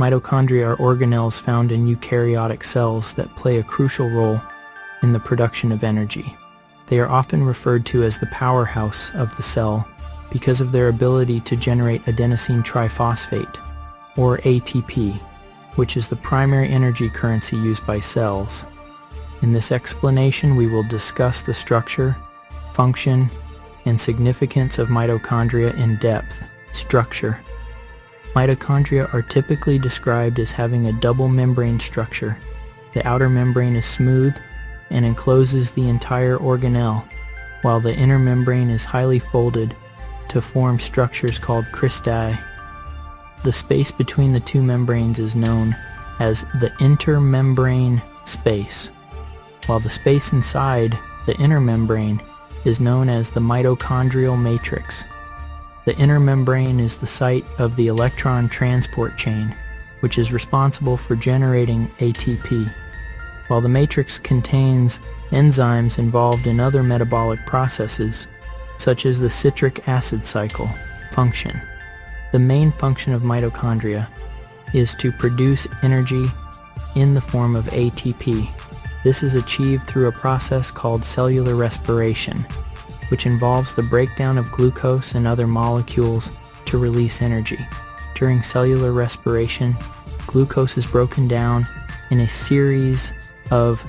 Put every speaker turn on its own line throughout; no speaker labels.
Mitochondria are organelles found in eukaryotic cells that play a crucial role in the production of energy. They are often referred to as the powerhouse of the cell because of their ability to generate adenosine triphosphate, or ATP, which is the primary energy currency used by cells. In this explanation, we will discuss the structure, function, and significance of mitochondria in depth. Structure. Mitochondria are typically described as having a double membrane structure. The outer membrane is smooth and encloses the entire organelle, while the inner membrane is highly folded to form structures called cristae. The space between the two membranes is known as the intermembrane space, while the space inside the inner membrane is known as the mitochondrial matrix. The inner membrane is the site of the electron transport chain, which is responsible for generating ATP, while the matrix contains enzymes involved in other metabolic processes, such as the citric acid cycle. Function. The main function of mitochondria is to produce energy in the form of ATP. This is achieved through a process called cellular respiration, which involves the breakdown of glucose and other molecules to release energy. During cellular respiration, glucose is broken down in a series of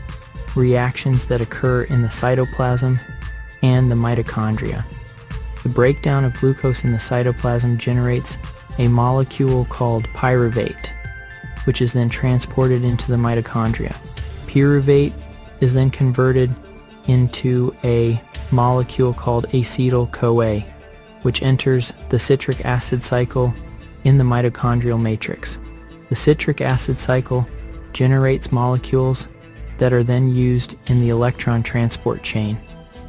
reactions that occur in the cytoplasm and the mitochondria. The breakdown of glucose in the cytoplasm generates a molecule called pyruvate, which is then transported into the mitochondria. Pyruvate is then converted into a molecule called acetyl-CoA, which enters the citric acid cycle in the mitochondrial matrix. The citric acid cycle generates molecules that are then used in the electron transport chain,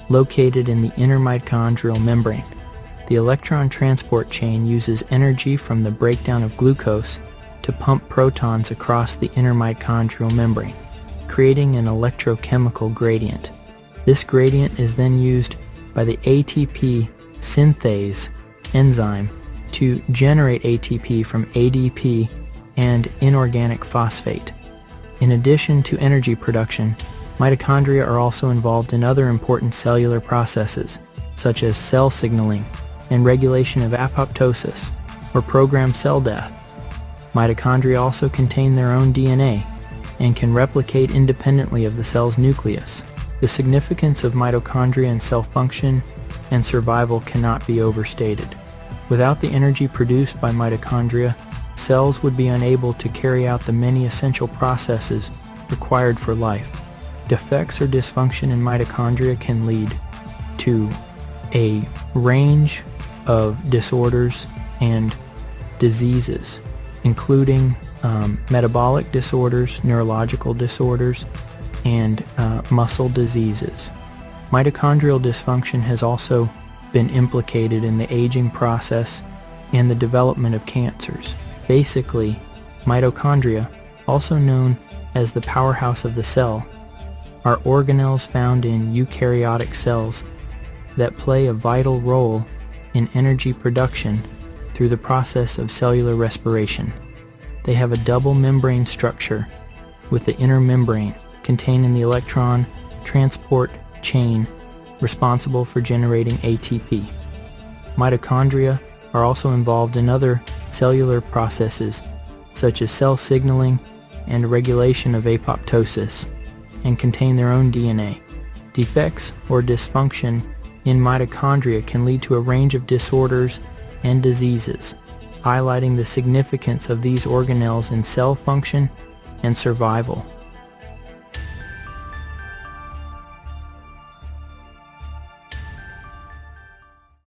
located in the inner mitochondrial membrane. The electron transport chain uses energy from the breakdown of glucose to pump protons across the inner mitochondrial membrane, creating an electrochemical gradient. This gradient is then used by the ATP synthase enzyme to generate ATP from ADP and inorganic phosphate. In addition to energy production, mitochondria are also involved in other important cellular processes, such as cell signaling and regulation of apoptosis, or programmed cell death. Mitochondria also contain their own DNA and can replicate independently of the cell's nucleus. The significance of mitochondria in cell function and survival cannot be overstated. Without the energy produced by mitochondria, cells would be unable to carry out the many essential processes required for life. Defects or dysfunction in mitochondria can lead to a range of disorders and diseases, including metabolic disorders, neurological disorders, and muscle diseases. Mitochondrial dysfunction has also been implicated in the aging process and the development of cancers. Basically, mitochondria, also known as the powerhouse of the cell, are organelles found in eukaryotic cells that play a vital role in energy production through the process of cellular respiration. They have a double membrane structure, with the inner membrane containing the electron transport chain responsible for generating ATP. Mitochondria are also involved in other cellular processes, such as cell signaling and regulation of apoptosis, and contain their own DNA. Defects or dysfunction in mitochondria can lead to a range of disorders and diseases, highlighting the significance of these organelles in cell function and survival.